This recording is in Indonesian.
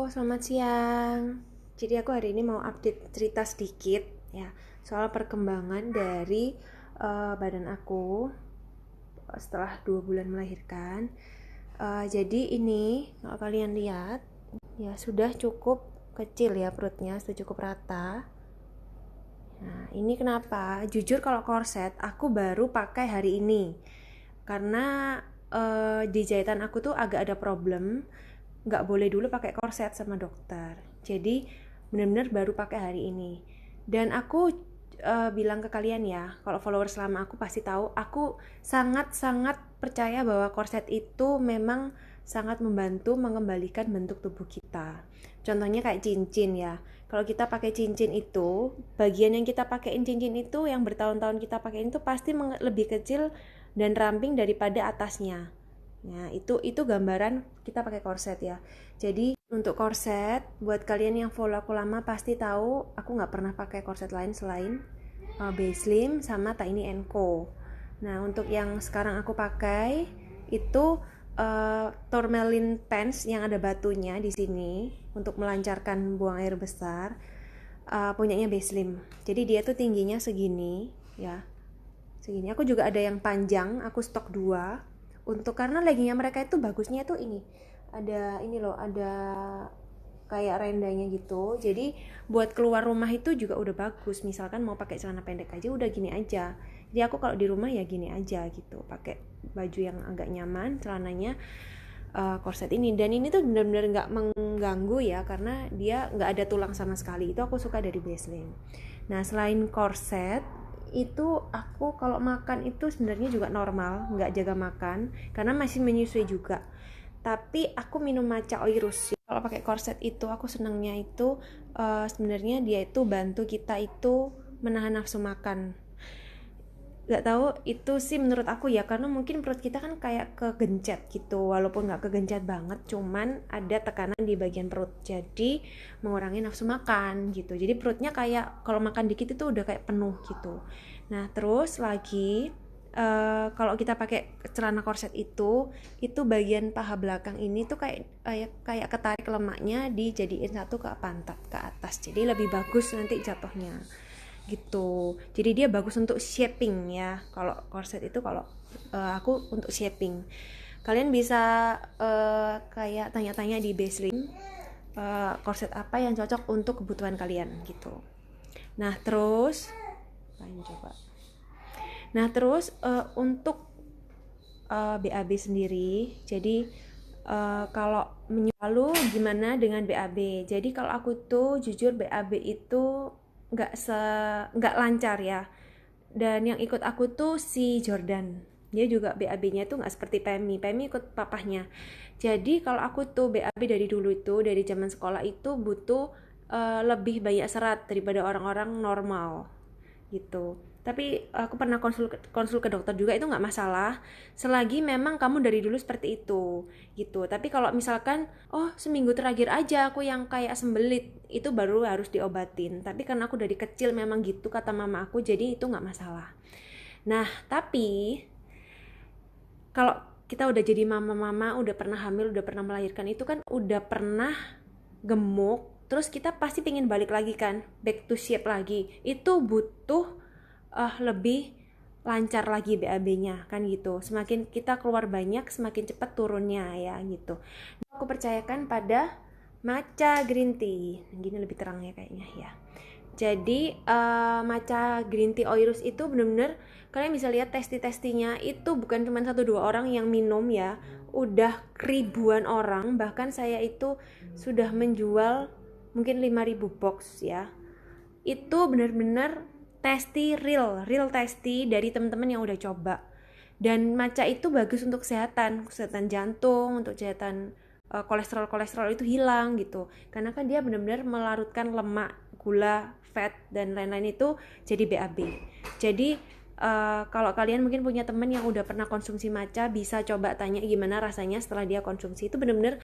Selamat siang. Jadi aku hari ini mau update cerita sedikit ya soal perkembangan dari badan aku setelah 2 bulan melahirkan. Jadi ini kalau kalian lihat ya sudah cukup kecil ya perutnya, sudah cukup rata. Nah ini kenapa? Jujur kalau korset aku baru pakai hari ini karena di jahitan aku tuh agak ada problem, nggak boleh dulu pakai korset sama dokter. Jadi benar-benar baru pakai hari ini. Dan aku bilang ke kalian ya, kalau followers lama aku pasti tahu, aku sangat-sangat percaya bahwa korset itu memang sangat membantu mengembalikan bentuk tubuh kita. Contohnya kayak cincin ya. Kalau kita pakai cincin itu, bagian yang kita pakein cincin itu yang bertahun-tahun kita pakein itu pasti lebih kecil dan ramping daripada atasnya. Nah, itu gambaran kita pakai korset ya. Jadi, untuk korset, buat kalian yang follow aku lama pasti tahu aku nggak pernah pakai korset lain selain Baselim sama Tiny Co. Nah, untuk yang sekarang aku pakai itu Tourmaline pants yang ada batunya di sini untuk melancarkan buang air besar. Punyanya Baselim. Jadi dia tuh tingginya segini ya. Segini. Aku juga ada yang panjang, aku stok 2 untuk karena leggingnya mereka itu bagusnya tuh ini ada ini loh, ada kayak rendanya gitu. Jadi buat keluar rumah itu juga udah bagus. Misalkan mau pakai celana pendek aja udah gini aja. Jadi aku kalau di rumah ya gini aja gitu, pakai baju yang agak nyaman, celananya korset ini. Dan ini tuh benar-benar nggak mengganggu ya karena dia nggak ada tulang sama sekali. Itu aku suka dari Baseline. Nah selain korset itu aku kalau makan itu sebenarnya juga normal, nggak jaga makan karena masih menyusui juga. Tapi aku minum matcha oirus. Kalau pakai korset itu aku senangnya itu sebenarnya dia itu bantu kita itu menahan nafsu makan. Gak tahu itu sih menurut aku ya karena mungkin perut kita kan kayak kegencet gitu, walaupun nggak kegencet banget, cuman ada tekanan di bagian perut jadi mengurangi nafsu makan gitu. Jadi perutnya kayak kalau makan dikit itu udah kayak penuh gitu. Nah terus lagi kalau kita pakai celana korset itu bagian paha belakang ini tuh kayak ketarik lemaknya dijadiin satu ke pantat ke atas, jadi lebih bagus nanti jatuhnya gitu. Jadi dia bagus untuk shaping ya. Kalau korset itu kalau aku untuk shaping. Kalian bisa kayak tanya-tanya di Baseline korset apa yang cocok untuk kebutuhan kalian gitu. Nah terus, coba. Nah terus untuk BAB sendiri, jadi kalau lalu gimana dengan BAB? Jadi kalau aku tuh jujur BAB itu nggak lancar ya. Dan yang ikut aku tuh si Jordan, dia juga BAB-nya tuh nggak seperti Pemi ikut papahnya. Jadi kalau aku tuh BAB dari dulu itu dari zaman sekolah itu butuh lebih banyak serat daripada orang-orang normal gitu. Tapi aku pernah konsul ke dokter juga, itu nggak masalah selagi memang kamu dari dulu seperti itu gitu. Tapi kalau misalkan seminggu terakhir aja aku yang kayak sembelit, itu baru harus diobatin. Tapi karena aku dari kecil memang gitu kata mama aku, jadi itu nggak masalah. Nah tapi kalau kita udah jadi mama-mama, udah pernah hamil, udah pernah melahirkan, itu kan udah pernah gemuk, terus kita pasti pengen balik lagi kan, back to shape lagi. Itu butuh lebih lancar lagi BAB-nya kan gitu. Semakin kita keluar banyak, semakin cepat turunnya ya gitu. Aku percayakan pada matcha green tea. Gini lebih terang ya kayaknya ya. Jadi matcha green tea oirus itu benar-benar kalian bisa lihat testi-testinya itu bukan cuma 1-2 orang yang minum ya, udah ribuan orang. Bahkan saya itu sudah menjual mungkin 5.000 box ya. Itu benar-benar testi real testi dari teman-teman yang udah coba. Dan matcha itu bagus untuk kesehatan jantung, untuk kesehatan kolesterol itu hilang gitu. Karena kan dia benar-benar melarutkan lemak, gula, fat dan lain-lain itu jadi BAB. Jadi kalau kalian mungkin punya teman yang udah pernah konsumsi matcha, bisa coba tanya gimana rasanya setelah dia konsumsi. Itu benar-benar